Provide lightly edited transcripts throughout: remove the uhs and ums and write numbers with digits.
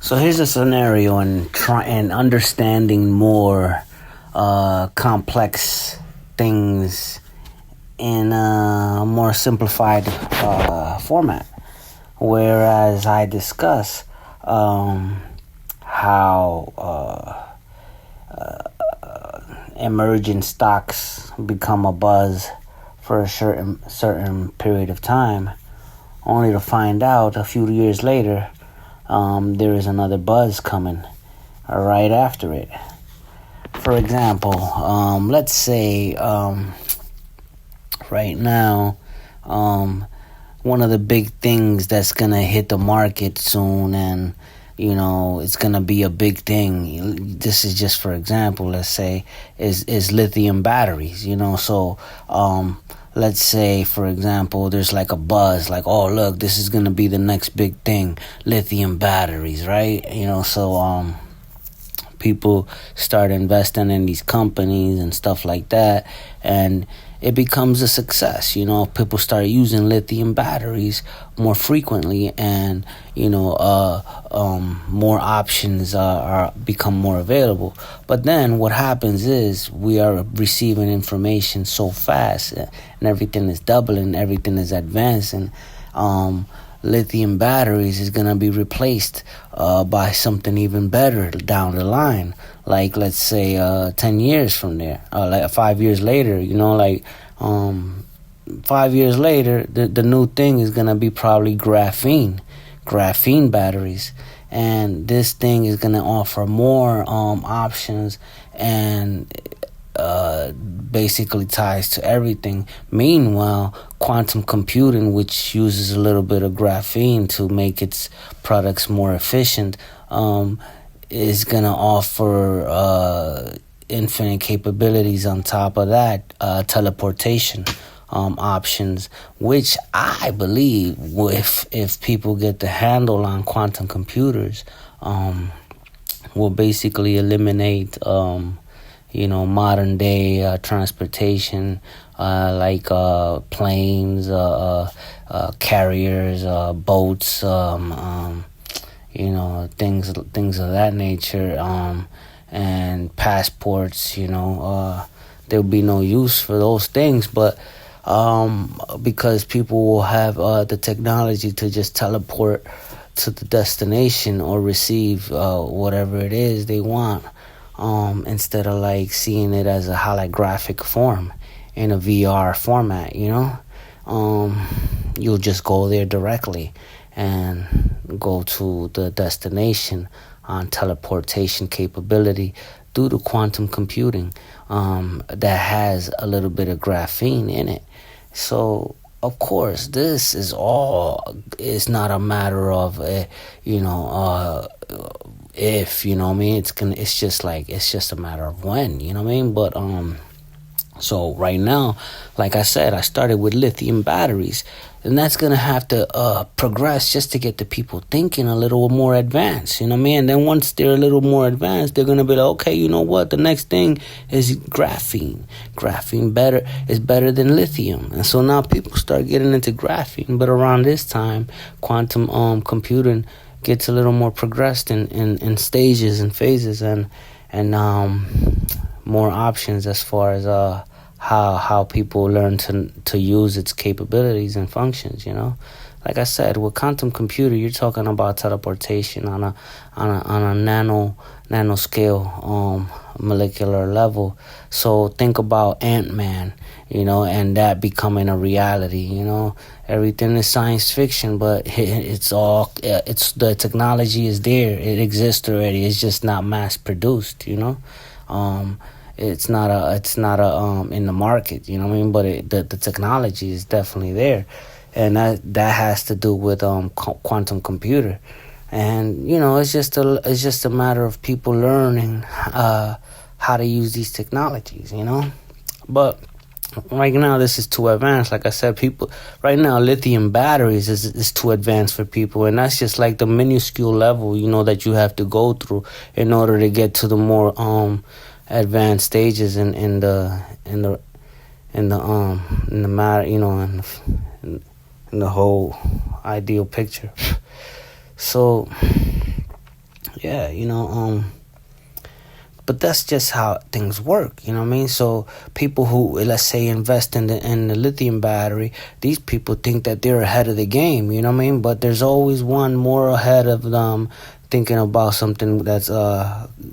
So here's a scenario and understanding more complex things in a more simplified format. Whereas I discuss how emerging stocks become a buzz for a certain period of time, only to find out a few years later there is another buzz coming right after it. For example, let's say right now, one of the big things that's gonna hit the market soon, and it's gonna be a big thing. This is just for example. Let's say is lithium batteries. So let's say, for example, there's like a buzz, like, oh, look, this is going to be the next big thing, lithium batteries, right? So people start investing in these companies and stuff like that, and it becomes a success. People start using lithium batteries more frequently, and more options are become more available. But then what happens is we are receiving information so fast, and everything is doubling, everything is advancing. Lithium batteries is going to be replaced by something even better down the line. Like, let's say 10 years from there, like 5 years later, 5 years later, the new thing is going to be probably graphene batteries. And this thing is going to offer more options, and basically ties to everything. Meanwhile, quantum computing, which uses a little bit of graphene to make its products more efficient, is going to offer infinite capabilities on top of that, teleportation options, which I believe if people get the handle on quantum computers, will basically eliminate modern day transportation, like planes, carriers, boats, things of that nature, and passports. There'll be no use for those things, but because people will have the technology to just teleport to the destination or receive whatever it is they want, instead of like seeing it as a holographic form in a VR format. You'll just go there directly and go to the destination on teleportation capability due to quantum computing that has a little bit of graphene in it. So of course, this is not a matter of if, it's just a matter of when, but so right now, like I said, I started with lithium batteries, and that's gonna have to progress just to get the people thinking a little more advanced, And then once they're a little more advanced, they're gonna be like, okay, you know what? The next thing is graphene. Graphene is better than lithium, and so now people start getting into graphene. But around this time, quantum computing gets a little more progressed in stages and phases, and more options as far as how people learn to use its capabilities and functions. Like I said, with quantum computer, you're talking about teleportation on a nano scale, molecular level. So think about Ant-Man, and that becoming a reality. Everything is science fiction, but it's the technology is there. It exists already. It's just not mass produced. It's not in the market. But the technology is definitely there. And that has to do with quantum computer, and it's just a matter of people learning how to use these technologies, But right now, this is too advanced. Like I said, people right now, lithium batteries is too advanced for people, and that's just like the minuscule level, that you have to go through in order to get to the more advanced stages in the matter, in the whole ideal picture. So yeah, but that's just how things work, you know what I mean? So people who, let's say, invest in the lithium battery, these people think that they're ahead of the game, you know what I mean? But there's always one more ahead of them, thinking about something that's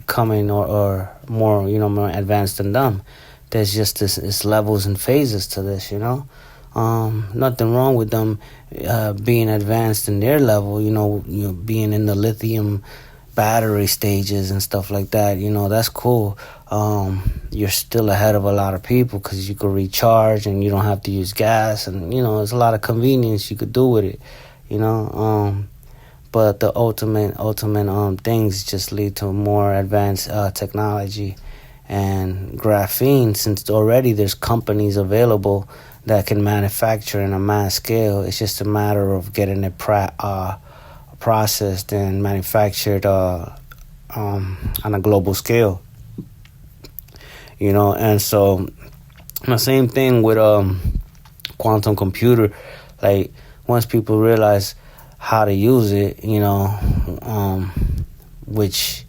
coming, or more, more advanced than them. There's just this levels and phases to this, nothing wrong with them being advanced in their level, being in the lithium battery stages and stuff like that. That's cool. You're still ahead of a lot of people because you can recharge and you don't have to use gas, and there's a lot of convenience you could do with it. But the ultimate things just lead to more advanced technology and graphene. Since already there's companies available that can manufacture in a mass scale, it's just a matter of getting it processed and manufactured on a global scale. And so the same thing with quantum computer. Like, once people realize how to use it, which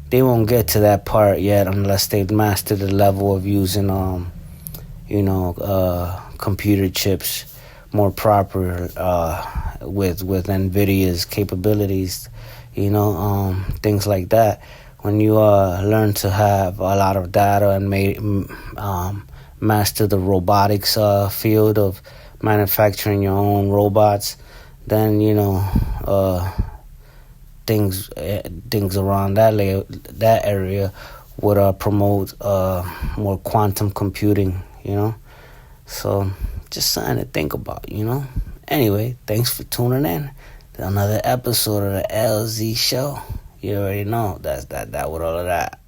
they won't get to that part yet unless they've mastered the level of using computer chips more proper with NVIDIA's capabilities, things like that. When you learn to have a lot of data and master the robotics field of manufacturing your own robots, then things around that area would promote more quantum computing. So just something to think about. Anyway, thanks for tuning in to another episode of the LZ Show. You already know that's that with all of that.